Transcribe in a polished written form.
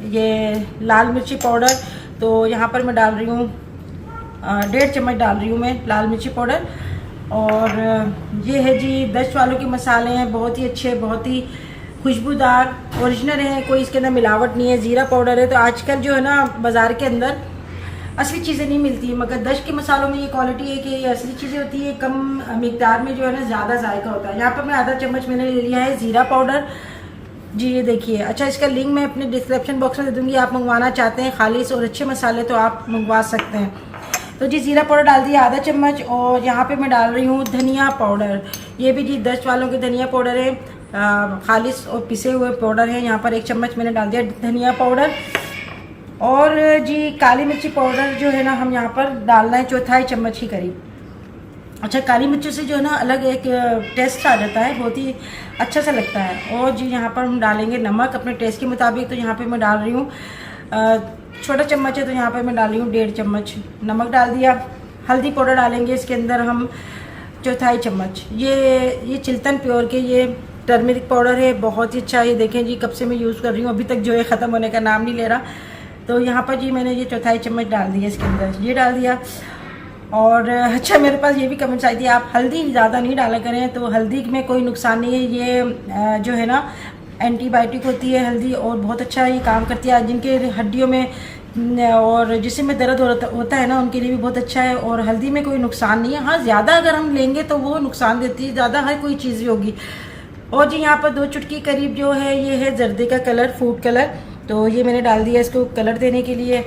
ये लाल मिर्ची पाउडर, तो यहाँ पर मैं डाल रही हूँ 1.5 चम्मच डाल रही हूँ मैं लाल मिर्ची पाउडर। और ये है जी दश वालों के मसाले हैं, बहुत ही अच्छे, बहुत ही खुशबूदार, ओरिजिनल है, कोई इसके अंदर मिलावट नहीं है। ज़ीरा पाउडर है। तो आजकल जो है ना बाज़ार के अंदर असली चीज़ें नहीं मिलती है, मगर दश के मसालों में ये क्वालिटी है कि ये असली चीज़ें होती है, कम मिकदार में जो है ना ज़्यादा जायका होता है। यहाँ पर मैं आधा चम्मच मैंने ले लिया है ज़ीरा पाउडर जी, ये देखिए। अच्छा, इसका लिंक मैं अपने डिस्क्रिप्शन बॉक्स में दे दूँगी, आप मंगवाना चाहते हैं खालिश और अच्छे मसाले तो आप मंगवा सकते हैं। तो जी ज़ीरा पाउडर डाल दिया आधा चम्मच। और यहाँ पे मैं डाल रही हूँ धनिया पाउडर, ये भी जी 10 वालों के धनिया पाउडर है, खालिश और पिसे हुए पाउडर है। यहाँ पर 1 चम्मच मैंने डाल दिया धनिया पाउडर। और जी काली मिर्ची पाउडर जो है ना हम यहाँ पर डालना है 1/4 चम्मच ही करीब। अच्छा, काली मिर्ची से जो है ना अलग एक टेस्ट आ जाता है, बहुत ही अच्छा सा लगता है। और जी यहाँ पर हम डालेंगे नमक अपने टेस्ट के मुताबिक। तो यहाँ पे मैं डाल रही हूँ छोटा चम्मच है तो यहाँ पे मैं डाल रही हूँ 1.5 चम्मच नमक डाल दिया। हल्दी पाउडर डालेंगे इसके अंदर हम 1/4 चम्मच। ये चिल्तन प्योर के ये टर्मरिक पाउडर है, बहुत ही अच्छा। ये देखें जी कब से मैं यूज़ कर रही हूँ, अभी तक जो है ख़त्म होने का नाम नहीं ले रहा। तो यहाँ पर जी मैंने ये 1/4 चम्मच डाल दिया इसके अंदर, ये डाल दिया। और अच्छा, मेरे पास ये भी कमेंट्स आई थी आप हल्दी ज़्यादा नहीं डाला करें, तो हल्दी में कोई नुकसान नहीं है। ये जो है ना एंटीबायोटिक होती है हल्दी, और बहुत अच्छा ये काम करती है। जिनके हड्डियों में और जिस्म में दर्द होता है ना, उनके लिए भी बहुत अच्छा है। और हल्दी में कोई नुकसान नहीं है। हाँ, ज़्यादा अगर हम लेंगे तो वो नुकसान देती है, ज़्यादा हर कोई चीज़ भी होगी। और जी यहाँ पर 2 चुटकी करीब जो है ये है जर्दे का कलर, फूड कलर, तो ये मैंने डाल दिया इसको कलर देने के लिए।